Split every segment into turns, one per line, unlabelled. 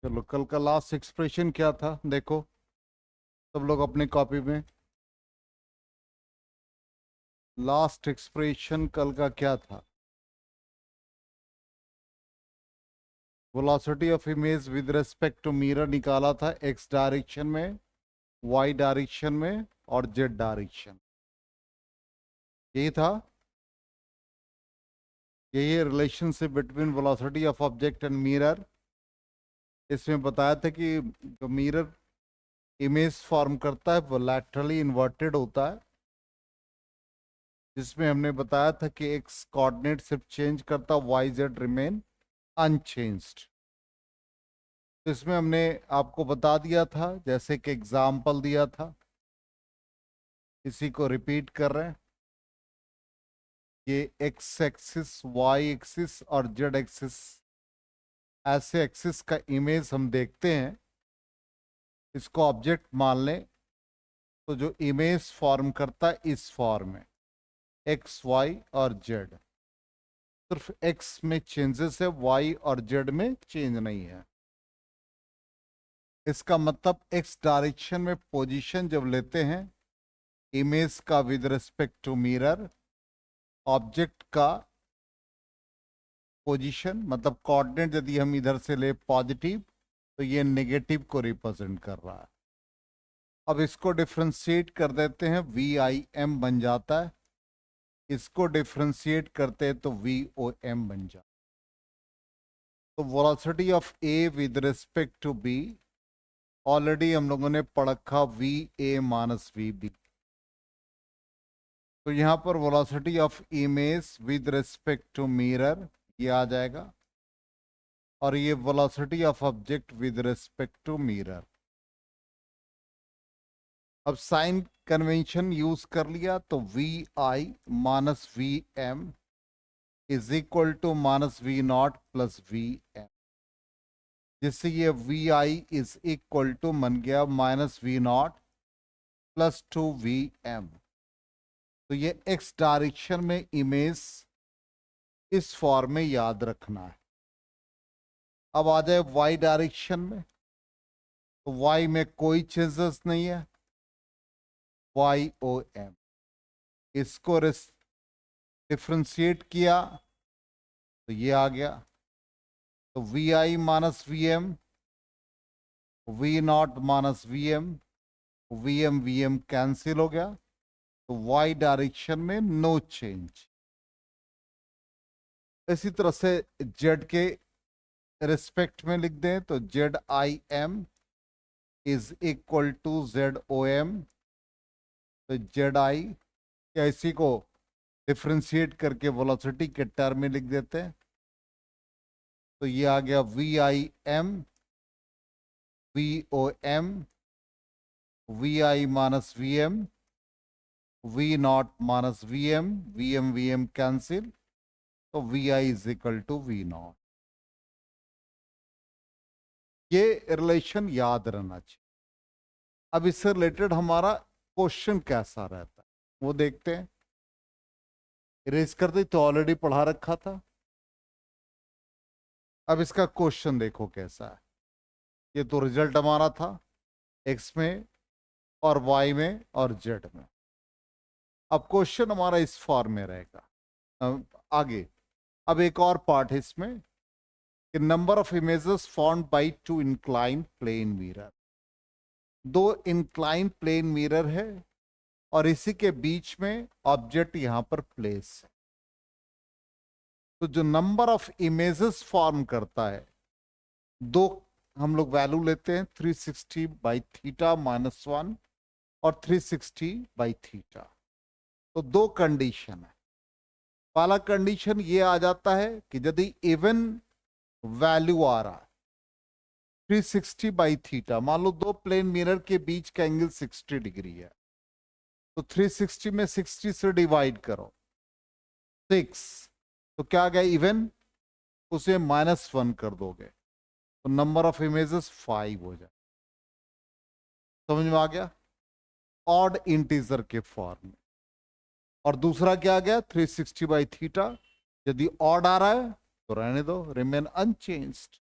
चलो, कल का लास्ट एक्सप्रेशन क्या था देखो सब लोग अपने कॉपी में। लास्ट एक्सप्रेशन कल का क्या था? Velocity of image with respect to mirror निकाला था एक्स डायरेक्शन में, वाई डायरेक्शन में और जेड डायरेक्शन। यही था। यही है relationship between velocity of object and mirror. इसमें बताया था कि जो मिरर इमेज फॉर्म करता है वो लैटरली इन्वर्टेड होता है, जिसमें हमने बताया था कि एक्स कोऑर्डिनेट सिर्फ चेंज करता, वाई जेड रिमेन अनचेंज्ड। तो इसमें हमने आपको बता दिया था, जैसे कि एग्जाम्पल दिया था, इसी को रिपीट कर रहे हैं। ये एक्स एक्सिस, वाई एक्सिस और जेड एक्सिस, ऐसे एक्सिस का इमेज हम देखते हैं, इसको ऑब्जेक्ट मान लें, तो जो इमेज फॉर्म करता है इस फॉर्म में एक्स वाई और जेड। सिर्फ एक्स में चेंजेस है, वाई और जेड में चेंज नहीं है। इसका मतलब एक्स डायरेक्शन में पोजीशन जब लेते हैं इमेज का with respect to mirror, object का पोजीशन मतलब कोऑर्डिनेट यदि हम इधर से ले पॉजिटिव, तो ये नेगेटिव को रिप्रेजेंट कर रहा है। अब इसको डिफ्रेंशिएट कर देते हैं, वी आई एम बन जाता है। इसको डिफ्रेंशिएट करते हैं तो वी ओ एम बन जाता है। तो velocity of A with respect to B, already हम लोगों ने पढ़ रखा, V A minus V B. तो यहां पर velocity of image with respect to mirror ये आ जाएगा, और ये velocity of object with respect to mirror. अब साइन कन्वेंशन यूज कर लिया, तो V I minus V M is equal to minus V naught plus V M, जिससे ये V I is equal to बन गया minus V naught plus two V M. तो ये एक्स डायरेक्शन में इमेज इस फॉर्म में याद रखना है। अब आ जाए वाई डायरेक्शन में, तो वाई में कोई चेंजेस नहीं है, वाई ओ एम। इसको डिफ्रेंशिएट किया तो ये आ गया, तो वी आई minus V M, V naught minus V M cancel हो गया, तो वाई डायरेक्शन में नो चेंज। इसी तरह से जेड के रिस्पेक्ट में लिख दें, तो Z I M is equal to Z O M. तो जेड आई या इसी को डिफ्रेंशिएट करके वेलोसिटी के टर्म में लिख देते हैं, तो ये आ गया V I M V O M V I minus V naught minus V M cancel, तो V I is equal to we naught. ये रिलेशन याद रहना चाहिए। अब इससे रिलेटेड हमारा क्वेश्चन कैसा रहता है वो देखते हैं। इरेज कर दी तो ऑलरेडी पढ़ा रखा था। अब इसका क्वेश्चन देखो कैसा है। ये तो रिजल्ट हमारा था एक्स में और वाई में और जेड में। अब क्वेश्चन हमारा इस फॉर्म में रहेगा। आगे अब एक और पार्ट है इसमें कि number of images formed by two incline plane mirror. दो इंक्लाइन प्लेन मिरर है और इसी के बीच में ऑब्जेक्ट यहां पर प्लेस है। तो जो नंबर ऑफ इमेजेस फॉर्म करता है, दो हम लोग वैल्यू लेते हैं, 360 बाई थीटा माइनस 1 और 360 बाई थीटा। तो दो कंडीशन है। पहला कंडीशन ये आ जाता है कि यदि इवन वैल्यू आ रहा है 360 बाई थीटा, मान लो दो प्लेन मिरर के बीच का एंगल 60 डिग्री है, तो 360 में 60 से डिवाइड करो 6, तो क्या आ गया इवन, उसे -1 कर दोगे तो नंबर ऑफ इमेजेस 5 हो जाए। समझ में आ गया? ऑड इंटीजर के फॉर्म में। और दूसरा क्या आ गया, 360 बाई थीटा, यदि ऑड आ रहा है तो रहने दो, रिमेन अनचेंज्ड।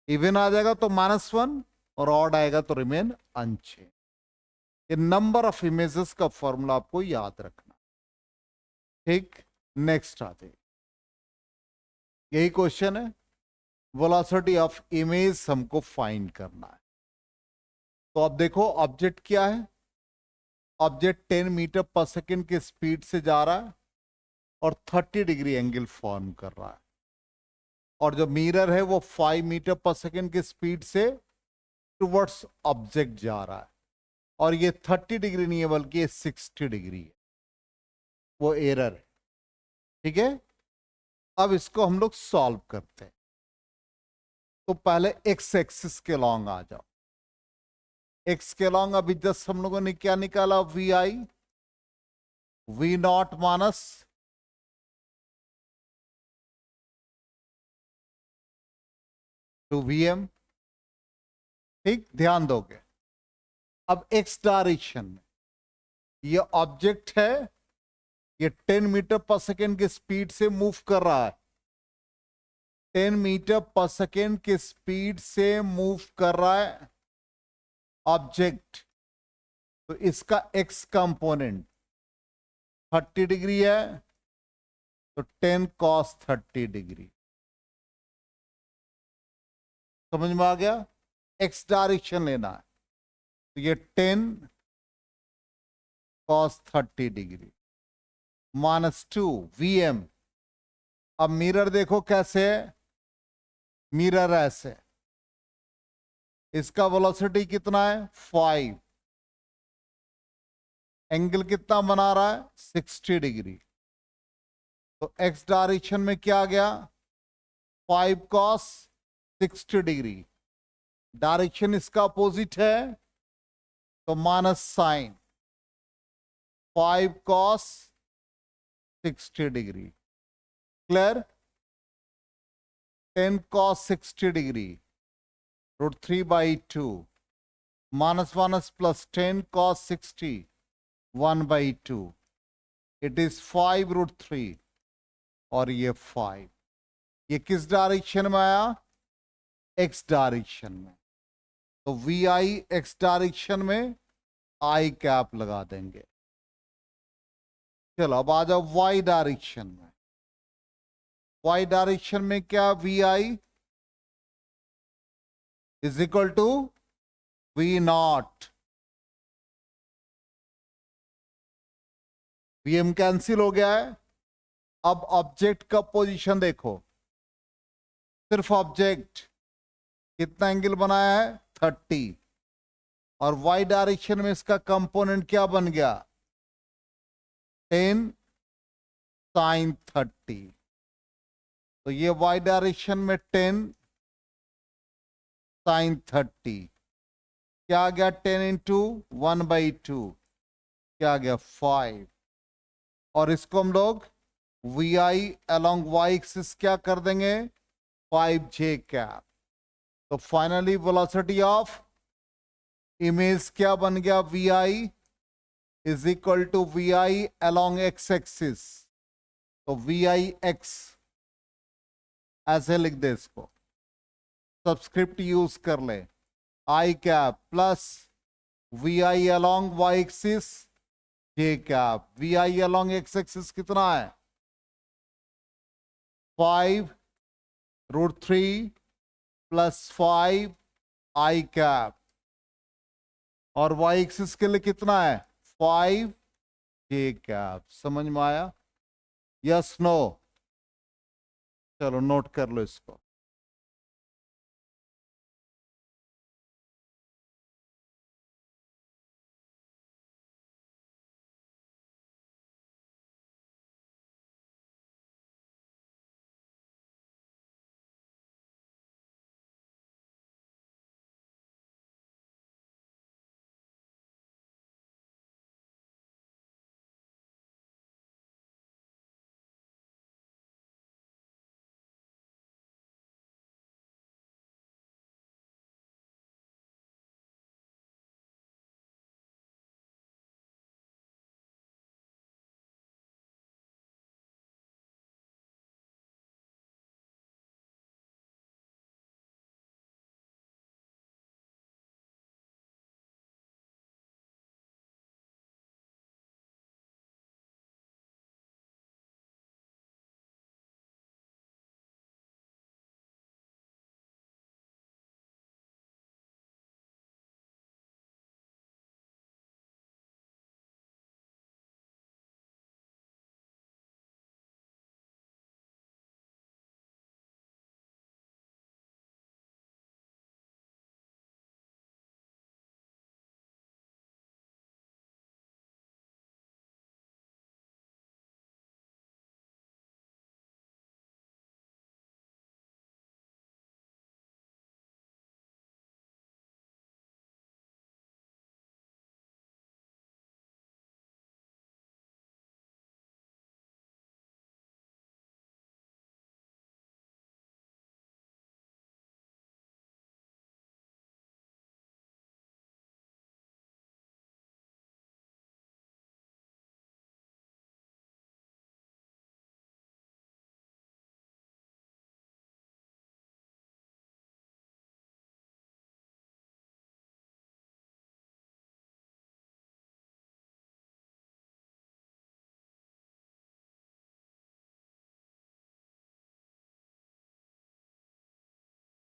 इवन आ जाएगा तो -1 और ऑड आएगा तो रिमेन अनचेंज। ये नंबर ऑफ इमेजेस का फॉर्मूला आपको याद रखना। ठीक, नेक्स्ट आते, यही क्वेश्चन है, वेलोसिटी ऑफ इमेज हमको फाइंड करना है। तो अब देखो ऑब्जेक्ट क्या है, ऑब्जेक्ट 10 मीटर पर सेकेंड की स्पीड से जा रहा है और 30 डिग्री एंगल फॉर्म कर रहा है, और जो मिरर है वो 5 मीटर पर सेकेंड की स्पीड से टुवर्ड्स ऑब्जेक्ट जा रहा है, और ये 30 डिग्री नहीं है बल्कि ये 60 डिग्री है, वो एरर है। ठीक है, अब इसको हम लोग सॉल्व करते हैं। तो पहले एक्स एक्सिस के लॉन्ग आ जाओ। एक्स के लॉन्ग अभी जस्ट हम लोगों ने क्या निकाला, V I, V naught minus two V M. ठीक, ध्यान दोगे। अब एक्स डायरेक्शन में ये ऑब्जेक्ट है, ये 10 मीटर पर सेकेंड की स्पीड से मूव कर रहा है, 10 मीटर पर सेकेंड की स्पीड से मूव कर रहा है ऑब्जेक्ट। तो इसका एक्स कंपोनेंट 30 डिग्री है, तो 10 cos 30 डिग्री। समझ में आ गया, एक्स डायरेक्शन लेना है, तो ये 10 cos 30 डिग्री -2 Vm। अब मिरर देखो कैसे है, मिरर ऐसे, इसका वेलोसिटी कितना है 5, एंगल कितना बना रहा है 60 डिग्री। तो एक्स डायरेक्शन में क्या आ गया 5 cos 60 डिग्री, डायरेक्शन इसका अपोजिट है तो minus sign 5 cos 60 degree. Clear, 10 cos 60 degree √3/2 -1 +10 cos 60 1/2, it is 5 √3, और ये 5, ये किस डायरेक्शन में आया, एक्स डायरेक्शन में। तो वी आई एक्स डायरेक्शन में आई कैप लगा देंगे। चलो अब आ जाओ वाई डायरेक्शन में। वाई डायरेक्शन में क्या, V I is equal to we naught, V M cancel हो गया है। अब ऑब्जेक्ट का पोजीशन देखो, सिर्फ ऑब्जेक्ट कितना एंगल बनाया है 30, और वाई डायरेक्शन में इसका कंपोनेंट क्या बन गया 10 sin 30। तो ये वाई डायरेक्शन में 10 sin 30 क्या आ गया, 10 इंटू 1/2 क्या आ गया 5, और इसको हम लोग V I along Y axis क्या कर देंगे 5j कैप। तो फाइनली वेलोसिटी ऑफ इमेज क्या बन गया, V I is equal to V I along X axis. तो वी आई एक्स ऐसे लिख दे, इसको सब्सक्रिप्ट यूज कर ले, I cap plus V I along Y axis J cap. We I along X axis कितना है 5 √3 +5 आई कैप, और वाई एक्सिस के लिए कितना है 5j कैप। समझ में आया, यस नो, चलो नोट कर लो इसको।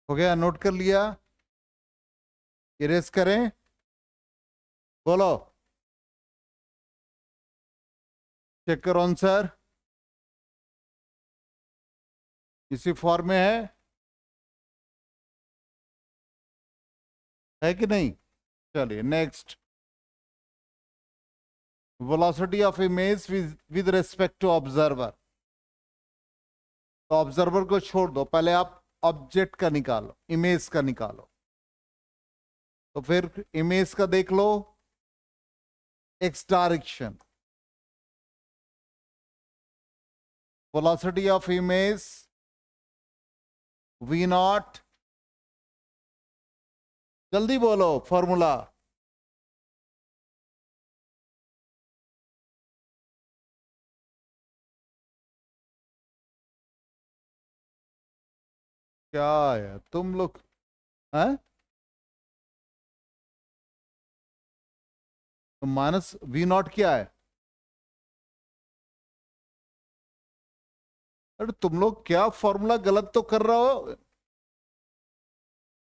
हो गया, नोट कर लिया, इरेज करें, बोलो, चेक करो आंसर, इसी फॉर्म में है कि नहीं? चलिए next, velocity of image with respect to observer. तो ऑब्जर्वर को छोड़ दो, पहले आप ऑब्जेक्ट का निकालो, इमेज का निकालो। तो फिर इमेज का देख लो, X direction, velocity of image V naught, जल्दी बोलो फॉर्मूला। क्या है तुम लोग हैं? तो माइनस वी नॉट क्या है? अरे तुम लोग क्या फॉर्मूला गलत तो कर रहे हो।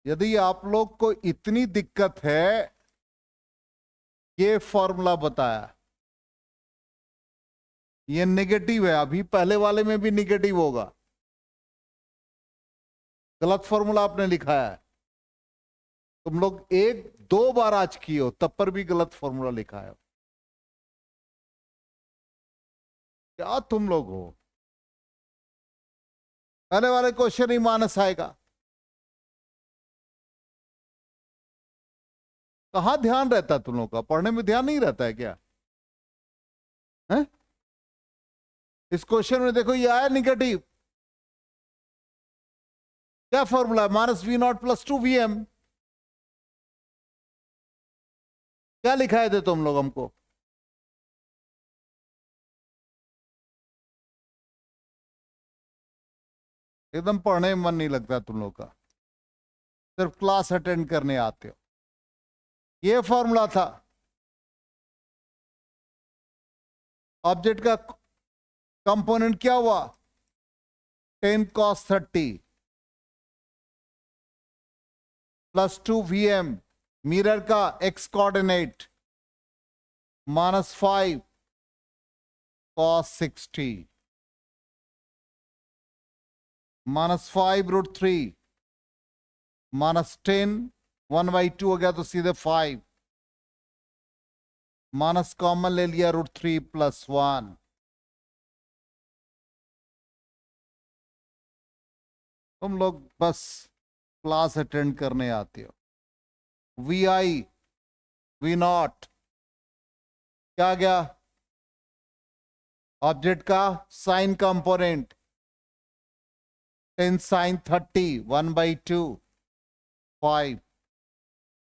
यदि आप लोग को इतनी दिक्कत है, ये फॉर्मूला बताया, ये नेगेटिव है, अभी पहले वाले में भी नेगेटिव होगा, गलत फॉर्मूला आपने लिखा है। तुम लोग एक दो बार आज किए हो, तब पर भी गलत फॉर्मूला लिखा है। क्या तुम लोग हो? पहले वाले क्वेश्चन ही माइनस आएगा। कहां ध्यान रहता है तुम लोग का? पढ़ने में ध्यान नहीं रहता है क्या? है? इस क्वेश्चन में देखो, ये आया निगेटिव, क्या formula? Minus V naught plus 2 VM। क्या लिखाए थे तुम लोग हमको? एकदम पढ़ने में मन नहीं लगता तुम लोग का, सिर्फ क्लास अटेंड करने आते हो। ये फॉर्मूला था। ऑब्जेक्ट का कंपोनेंट क्या हुआ? 10 cos 30 प्लस 2 VM। मिरर का एक्स कोऑर्डिनेट -5 cos 60 -5√3 -10, 1/2 हो गया तो सीधे 5, माइनस कॉमन ले लिया √3 + 1। तुम लोग बस क्लास अटेंड करने आते हो। VI वी नॉट क्या गया? ऑब्जेक्ट का साइन कंपोनेंट 10 sin 30, 1/2 5।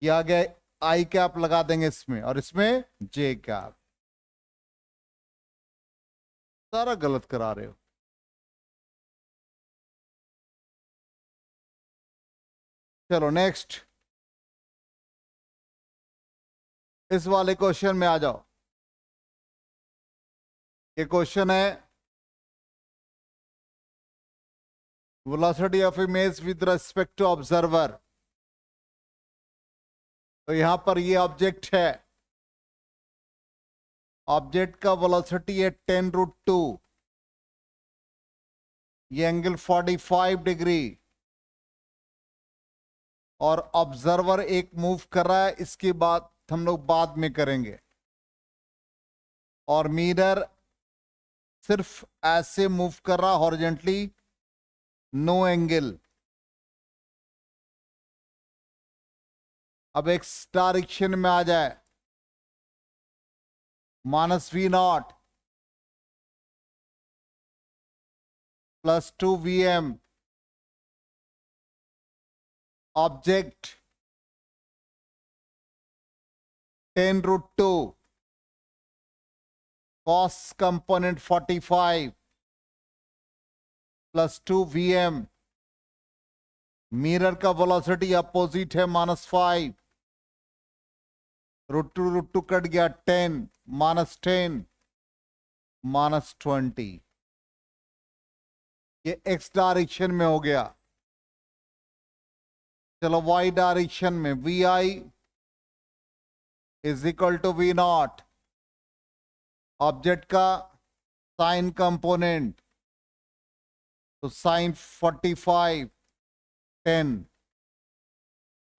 ये आ गया, आई कैप लगा देंगे इसमें, और इसमें जे कैप। सारा गलत करा रहे हो। चलो नेक्स्ट, इस वाले क्वेश्चन में आ जाओ। ये क्वेश्चन है, velocity of image with respect to observer. तो यहां पर ये ऑब्जेक्ट है, ऑब्जेक्ट का वेलोसिटी है 10√2, ये एंगल 45 डिग्री, और ऑब्जर्वर एक मूव कर रहा है, इसकी बात हम लोग बाद में करेंगे। और मिरर सिर्फ ऐसे मूव कर रहा, हॉरिजेंटली, नो एंगल। अब एक्स डायरेक्शन में आ जाए, -V not plus 2 VM, object 10√2, cos component 45 plus 2 VM। Mirror का वेलोसिटी अपोजिट है -5, √2 कट गया 10, -10 -20। ये एक्स डायरेक्शन में हो गया। चलो y डायरेक्शन में v I is equal to we naught, object का साइन कंपोनेंट तो साइन 45 10।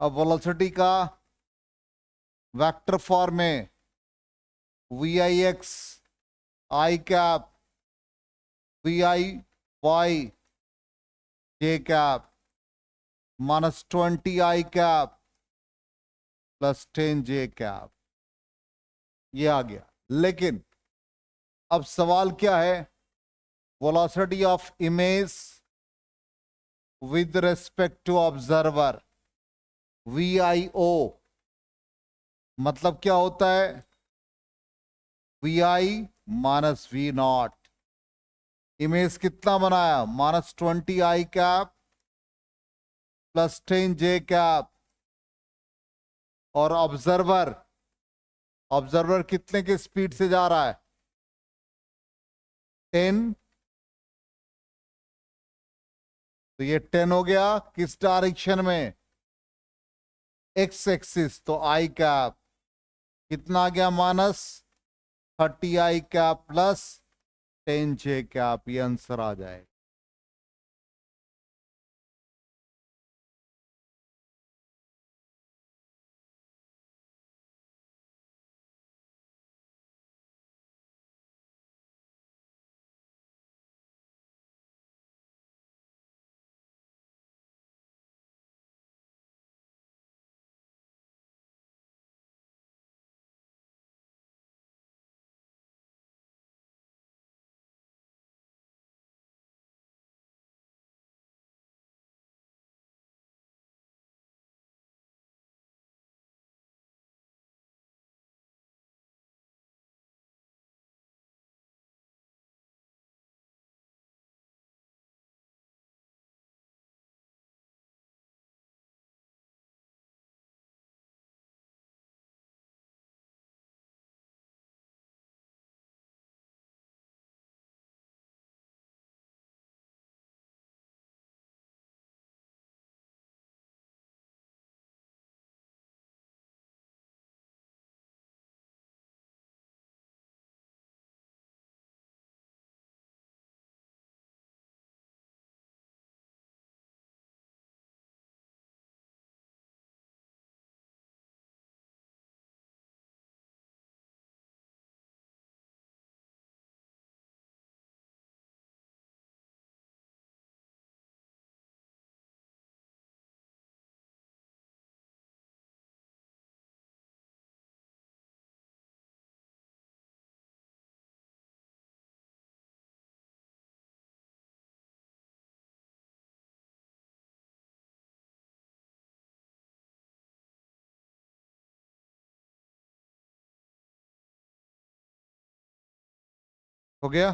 अब वेलोसिटी का वेक्टर फॉर्म में v I x i cap we i y j cap -20 i cap plus 10 j cap, ये आ गया। लेकिन अब सवाल क्या है, velocity of image with respect to observer v i o, मतलब क्या होता है, v I minus V not. Image कितना बनाया, -20 i cap plus 10 j cap, और ऑब्जर्वर ऑब्जर्वर कितने के स्पीड से जा रहा है, 10। तो ये 10 हो गया, किस डायरेक्शन में, एक्स एक्सिस, तो आई कैप कितना आ गया, -30 आई कैप प्लस 10 जे कैप, ये आंसर आ जाएगा। हो गया,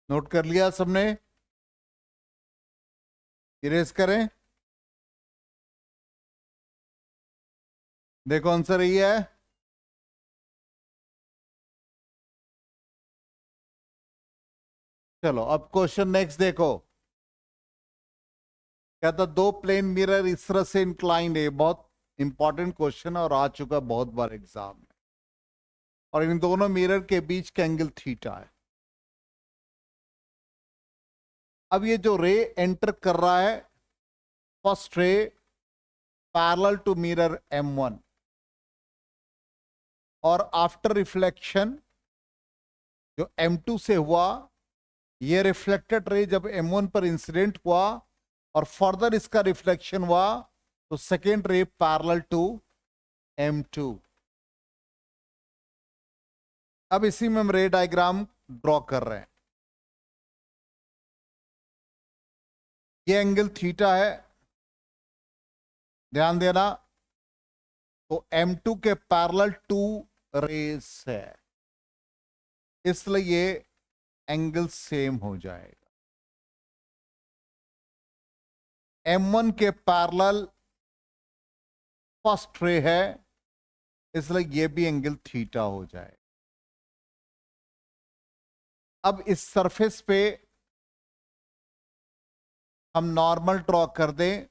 नोट कर लिया सबने, इरेज करें, देखो आंसर यही है। चलो अब क्वेश्चन नेक्स्ट देखो, कहता दो प्लेन मिरर इस तरह से इंक्लाइंड है, बहुत इंपॉर्टेंट क्वेश्चन और आ चुका बहुत बार एग्जाम में, और इन दोनों मिरर के बीच का एंगल थीटा है। अब ये जो रे एंटर कर रहा है, first ray parallel to mirror M1, और आफ्टर रिफ्लेक्शन जो M2 से हुआ, ये रिफ्लेक्टेड रे जब M1 पर इंसिडेंट हुआ और फर्दर इसका रिफ्लेक्शन हुआ, तो second ray parallel to M2। अब इसी में हम रे डायग्राम ड्रॉ कर रहे हैं। ये एंगल थीटा है, ध्यान देना, तो M2 के पैरेलल टू रेस है, इसलिए ये एंगल सेम हो जाएगा। M1 के पैरेलल फर्स्ट रे है, इसलिए ये भी एंगल थीटा हो जाए। अब इस सरफेस पे हम नॉर्मल ड्रॉ कर दें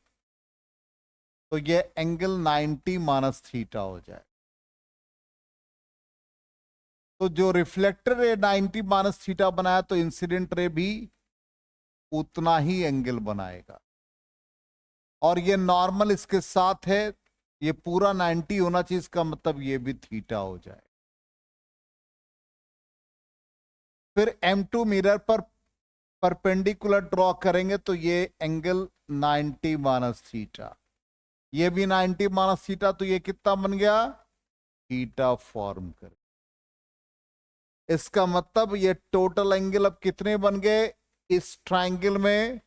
तो ये एंगल 90 माइनस थीटा हो जाए। तो जो रिफ्लेक्टर रे 90 माइनस थीटा बनाया तो इंसिडेंट रे भी उतना ही एंगल बनाएगा। और ये नॉर्मल इसके साथ है, ये पूरा 90 होना चाहिए, इसका मतलब ये भी थीटा हो जाए। फिर M2 मिरर पर परपेंडिकुलर ड्रॉ करेंगे तो ये एंगल 90 माइनस थीटा, ये भी 90 माइनस थीटा, तो ये कितना बन गया, थीटा फॉर्म कर। इसका मतलब ये टोटल एंगल अब कितने बन गए इस ट्रायंगल में,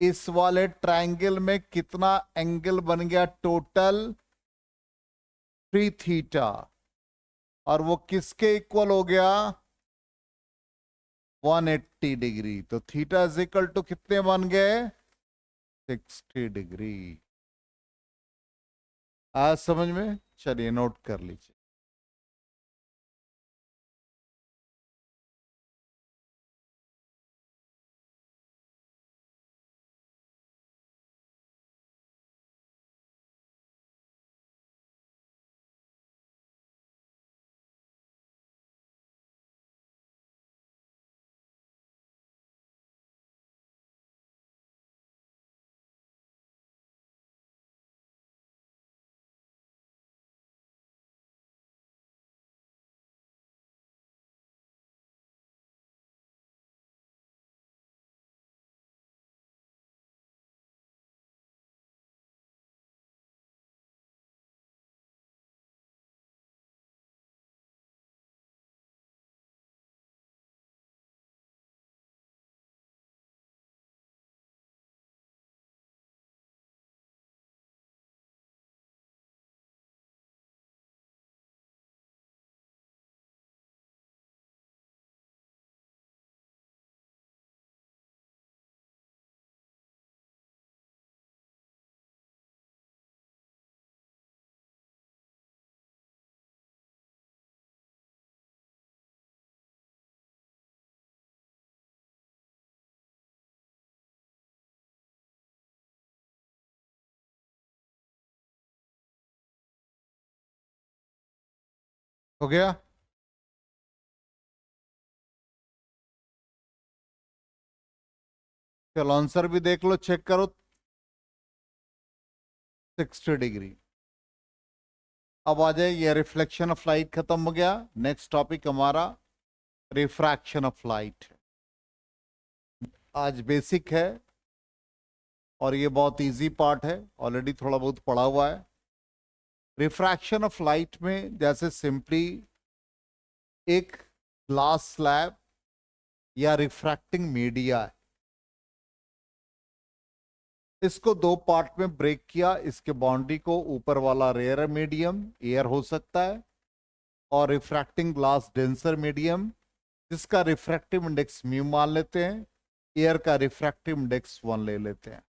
इस वाले ट्रायंगल में कितना एंगल बन गया, टोटल 3 थीटा। और वो किसके इक्वल हो गया, 180 डिग्री। तो थीटा इज इक्वल टू कितने बन गए, 60 डिग्री। आज समझ में, चलिए नोट कर लीजिए। हो गया। चलो आंसर भी देख लो, चेक करो, 60 डिग्री। अब आ जाए, ये रिफ्लेक्शन ऑफ लाइट खत्म हो गया। नेक्स्ट टॉपिक हमारा रिफ्रैक्शन ऑफ लाइट। आज बेसिक है और ये बहुत इजी पार्ट है, ऑलरेडी थोड़ा बहुत पढ़ा हुआ है। रिफ्रैक्शन ऑफ लाइट में जैसे सिंपली एक ग्लास स्लैब या रिफ्रैक्टिंग मीडिया है, इसको दो पार्ट में ब्रेक किया। इसके बाउंड्री को ऊपर वाला रेयर मीडियम एयर हो सकता है, और रिफ्रैक्टिंग ग्लास डेंसर मीडियम जिसका रिफ्रैक्टिव इंडेक्स म्यू मान लेते हैं, एयर का रिफ्रैक्टिव इंडेक्स 1 ले लेते हैं।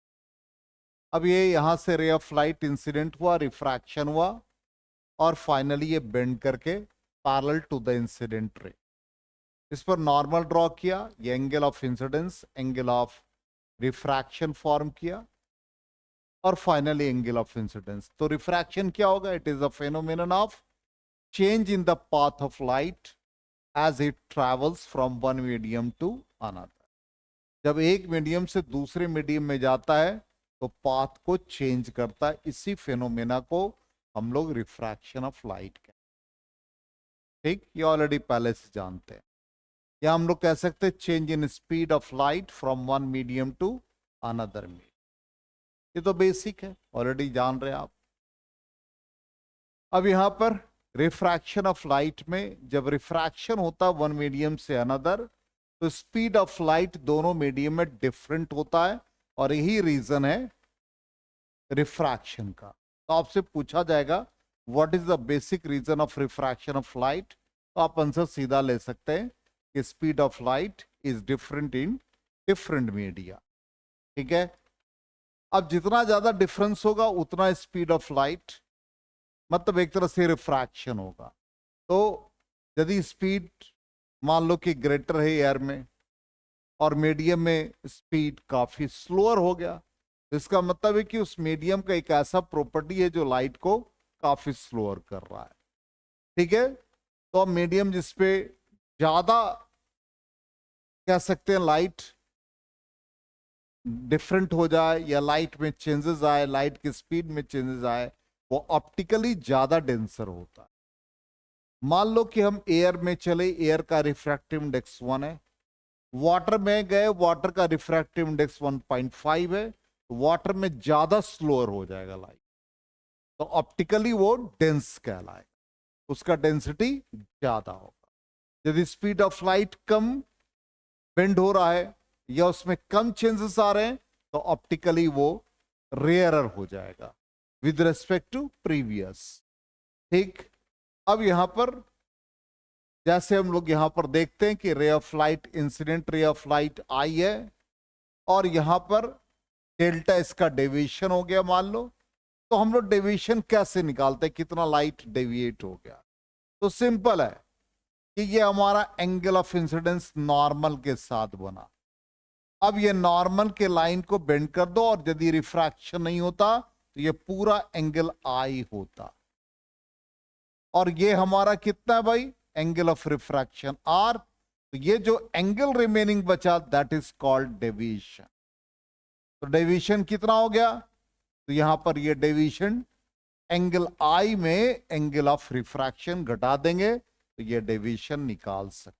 अब ये यहां से रे ऑफ लाइट इंसिडेंट हुआ, रिफ्रैक्शन हुआ, और फाइनली ये बेंड करके parallel to the incident ray. इस पर नॉर्मल ड्रॉ किया, ये angle of incidence, angle of refraction form किया, और फाइनली एंगल ऑफ इंसिडेंस। तो रिफ्रैक्शन क्या होगा, it is a phenomenon of change in the path of light as it travels from one medium to another. जब एक medium से दूसरे medium में जाता है तो पाथ को चेंज करता है। इसी फेनोमेना को हम लोग रिफ्रैक्शन ऑफ लाइट कहते हैं। ठीक, ये ऑलरेडी पहले से जानते हैं। या हम लोग कह सकते हैं change in speed of light from one medium to another medium. ये तो बेसिक है, ऑलरेडी जान रहे हैं आप। अब यहां पर रिफ्रैक्शन ऑफ लाइट में जब रिफ्रैक्शन होता वन मीडियम से अनदर, तो स्पीड ऑफ लाइट दोनों मीडियम में डिफरेंट होता है, और यही रीजन है रिफ्रैक्शन का। तो आपसे पूछा जाएगा what is the basic reason of refraction of light, तो आप आंसर सीधा ले सकते हैं कि speed of light is different in different media. ठीक है, अब जितना ज्यादा डिफरेंस होगा उतना स्पीड ऑफ लाइट, मतलब एक तरह से रिफ्रैक्शन होगा। तो यदि स्पीड मान लो कि ग्रेटर है एयर में, और मीडियम में स्पीड काफी स्लोअर हो गया। इसका मतलब है कि उस मीडियम का एक ऐसा प्रॉपर्टी है जो लाइट को काफी स्लोअर कर रहा है। ठीक है, तो अब मीडियम जिसपे ज्यादा कह सकते हैं लाइट डिफरेंट हो जाए या लाइट में चेंजेस आए, लाइट की स्पीड में चेंजेस आए, वो ऑप्टिकली ज्यादा डेंसर होता है। मान लो कि हम एयर में चले, एयर का रिफ्रैक्टिव इंडेक्स 1 है। वाटर में गए, वाटर का रिफ्रैक्टिव इंडेक्स 1.5 है। वाटर में ज्यादा स्लोअर हो जाएगा लाइट, तो ऑप्टिकली वो डेंस कहलाएगा, उसका डेंसिटी ज्यादा होगा। यदि speed of light come bend हो रहा है या उसमें कम चेंजेस आ रहे हैं, तो ऑप्टिकली वो रेयरर हो जाएगा विद रेस्पेक्ट टू प्रीवियस। ठीक, अब यहां पर जैसे हम लोग यहां पर देखते हैं कि ray of light, incident ray of light आई है, और यहां पर डेल्टा इसका डेविएशन हो गया मान लो। तो हम लोग डेविएशन कैसे निकालते हैं, कितना लाइट डेविएट हो गया? तो सिंपल है कि ये हमारा एंगल ऑफ इंसिडेंस नॉर्मल के साथ बना। अब ये नॉर्मल के लाइन को बेंड कर दो, और यदि रिफ्रैक्शन नहीं होता तो ये पूरा एंगल आई होता, और ये हमारा कितना है भाई, एंगल ऑफ रिफ्रैक्शन आर। तो ये जो एंगल रिमेनिंग बचा दैट इज कॉल्ड डेविएशन। तो डेविएशन कितना हो गया? तो यहां पर ये डेविएशन एंगल आई में एंगल ऑफ रिफ्रैक्शन घटा देंगे तो ये डेविएशन निकाल सकते।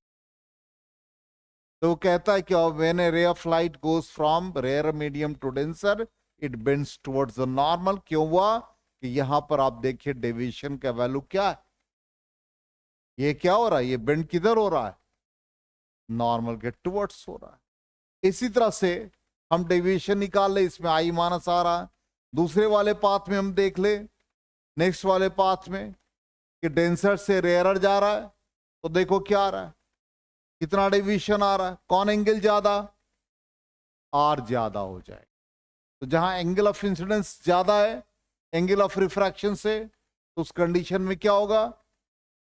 तो वो कहता है कि when a ray of light goes from rare medium to denser it bends towards the normal. क्यों हुआ? कि यहां पर आप देखिए डेविएशन का वैल्यू क्या है, ये क्या हो रहा है, ये बेंड किधर हो रहा है, नॉर्मल के टुवर्ड्स हो रहा है। इसी तरह से हम डेविएशन निकाल ले, इसमें आई माइनस आ रहा है। दूसरे वाले पाथ में हम देख ले, नेक्स्ट वाले पाथ में कि डेंसर से रेयरर जा रहा है, तो देखो क्या आ रहा है, कितना डेविएशन आ रहा है, कौन एंगल ज्यादा, आर ज्यादा हो जाए। तो जहां एंगल ऑफ इंसिडेंस ज्यादा है एंगल ऑफ रिफ्रैक्शन से, तो उस कंडीशन में क्या होगा,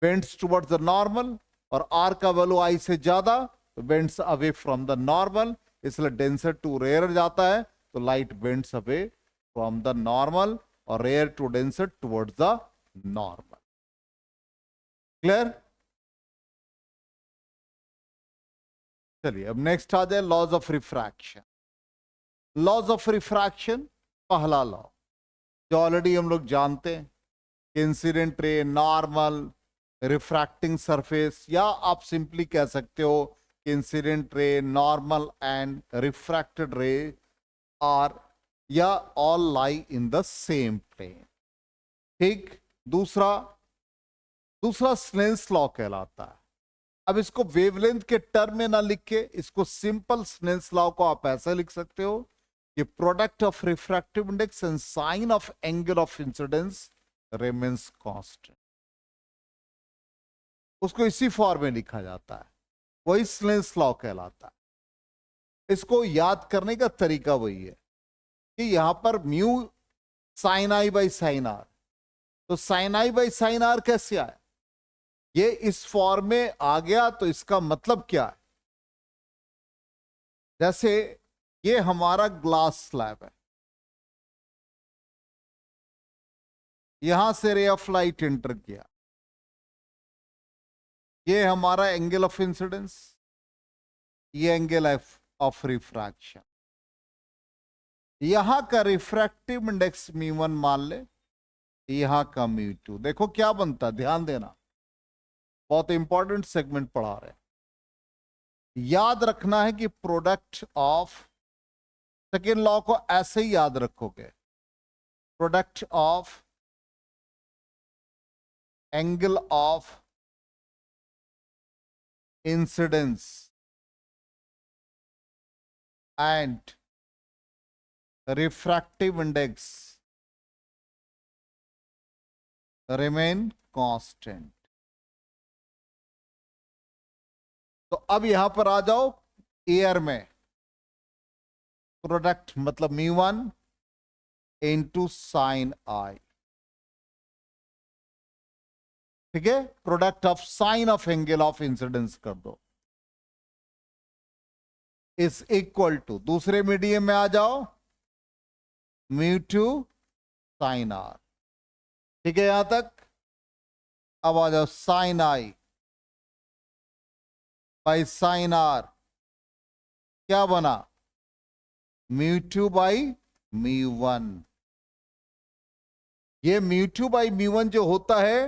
बेंड्स टुवर्ड्स द नॉर्मल, और आर का वैल्यू आई से ज्यादा तो bends away from the normal, इसलिए डेंसर टू रेयर जाता है तो light bends away from the normal, और rare to denser towards the normal. Clear? चलिए अब नेक्स्ट आ जाए laws of refraction. Laws of refraction, पहला लॉ जो ऑलरेडी हम लोग जानते हैं, incident ray, normal, refracting surface, या आप सिंपली कह सकते हो incident ray, normal and refracted ray are या all lie in the same plane. ठीक, दूसरा स्नेल्स लॉ कहलाता है। अब इसको वेवलेंथ के टर्म में ना लिख के इसको सिंपल स्नेल्स लॉ को आप ऐसा लिख सकते हो कि product of refractive index and sine of angle of incidence remains constant. उसको इसी फॉर्म में लिखा जाता है, वही स्नेल्स लॉ कहलाता है। इसको याद करने का तरीका वही है कि यहां पर mu sine I by sine r, तो sine I by sine r कैसे आया, ये इस फॉर्म में आ गया, तो इसका मतलब क्या है, जैसे ये हमारा ग्लास स्लैब है, यहां से रे ऑफ लाइट एंटर किया, ये हमारा एंगल ऑफ इंसिडेंस, ये एंगल ऑफ रिफ्रैक्शन, यहां का रिफ्रैक्टिव इंडेक्स μ1 मान ले, यहां का μ2। देखो क्या बनता, ध्यान देना, बहुत इंपॉर्टेंट सेगमेंट पढ़ा रहे हैं। याद रखना है कि प्रोडक्ट ऑफ, सेकेंड लॉ को ऐसे ही याद रखोगे, product of angle of incidence and refractive index remain constant. तो अब यहां पर आ जाओ, एयर में प्रोडक्ट मतलब μ1 इंटू साइन आई, ठीक है, product of sine of angle of incidence कर दो। इज इक्वल टू, दूसरे मीडियम में आ जाओ, म्यू टू साइन आर। ठीक है यहां तक? अब आ जाओ sine I by sine r, क्या बना? Mu two by mu one. ये mu two by mu one जो होता है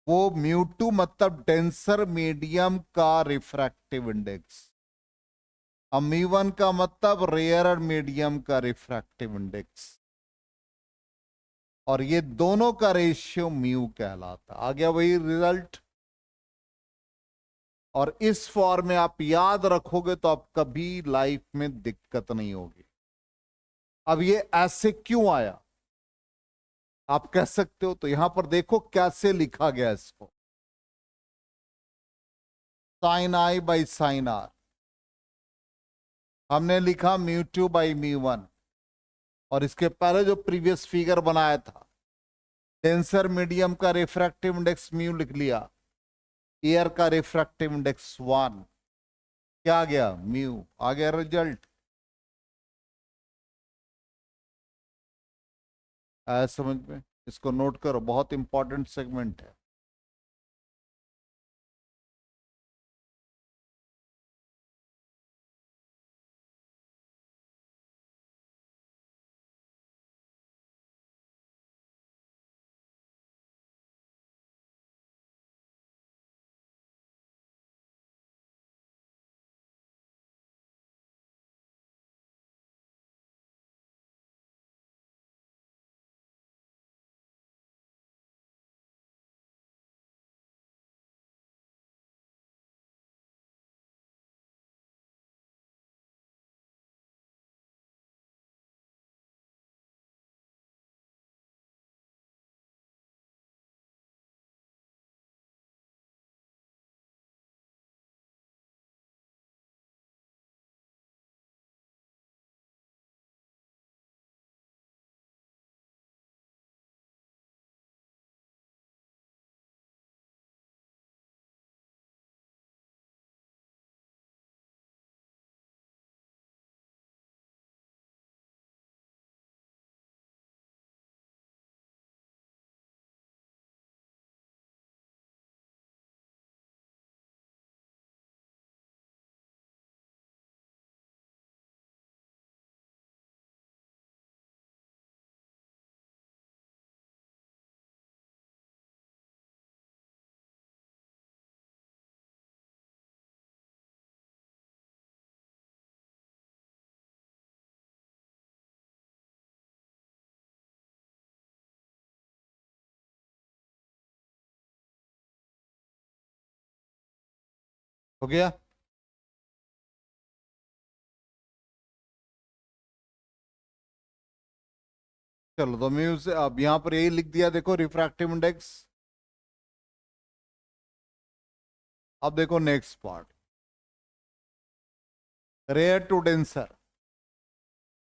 वो म्यू टू मतलब डेंसर मीडियम का रिफ्रैक्टिव इंडेक्स, और म्यू वन का मतलब रेयरर मीडियम का रिफ्रैक्टिव इंडेक्स, और ये दोनों का रेशियो म्यू कहलाता। आ गया वही रिजल्ट। और इस फॉर्म में आप याद रखोगे तो आप कभी लाइफ में दिक्कत नहीं होगी। अब ये ऐसे क्यों आया आप कह सकते हो, तो यहां पर देखो कैसे लिखा गया इसको, sine I by sine R, हमने लिखा mu two by mu one, और इसके पहले जो प्रीवियस फिगर बनाया था डेंसर मीडियम का रिफ्रैक्टिव इंडेक्स म्यू लिख लिया, एयर का रिफ्रैक्टिव इंडेक्स वन, क्या आ गया? म्यू। आ गया रिजल्ट। आया समझ में? इसको नोट करो, बहुत इंपॉर्टेंट सेगमेंट है। हो गया? चलो तो म्यू से अब यहां पर यही लिख दिया, देखो रिफ्रैक्टिव इंडेक्स। अब देखो next part, rare to denser,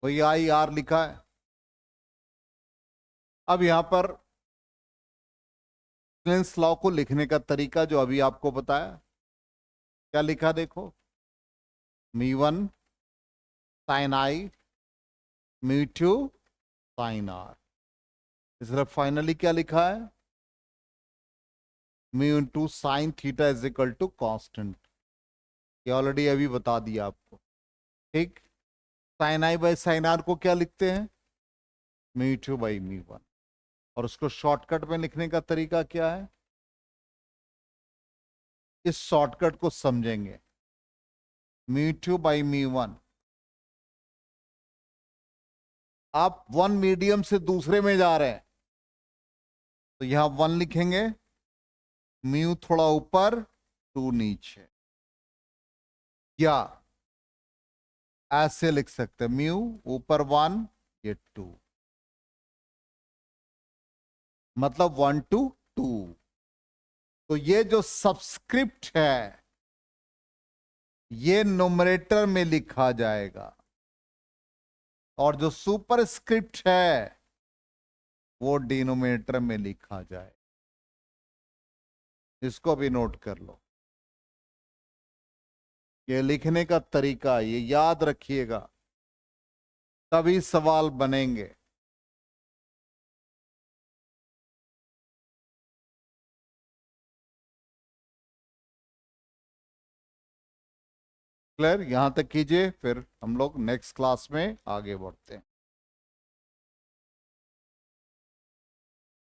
वही आई आर लिखा है। अब यहां पर क्लेंस लॉ को लिखने का तरीका जो अभी आपको बताया, क्या लिखा देखो, mu one sine i mu two sine r. इसलिए फाइनली क्या लिखा है? Mu into sine theta is equal to constant. ये ऑलरेडी अभी बता दिया आपको। ठीक, sine I by sine r को क्या लिखते हैं? Mu two by mu one. और उसको शॉर्टकट में लिखने का तरीका क्या है? इस शॉर्टकट को समझेंगे, mu two by mu one. आप वन मीडियम से दूसरे में जा रहे हैं तो यहां वन लिखेंगे, म्यू थोड़ा ऊपर टू नीचे, या ऐसे लिख सकते हैं, म्यू ऊपर वन ये टू, मतलब वन टू टू। तो ये जो सबस्क्रिप्ट है ये नोमरेटर में लिखा जाएगा, और जो सुपर स्क्रिप्ट है वो डिनोमिनेटर में लिखा जाए। इसको भी नोट कर लो। ये लिखने का तरीका, ये याद रखिएगा, तभी सवाल बनेंगे। क्लियर? यहां तक कीजिए, फिर हम लोग नेक्स्ट क्लास में आगे बढ़ते हैं।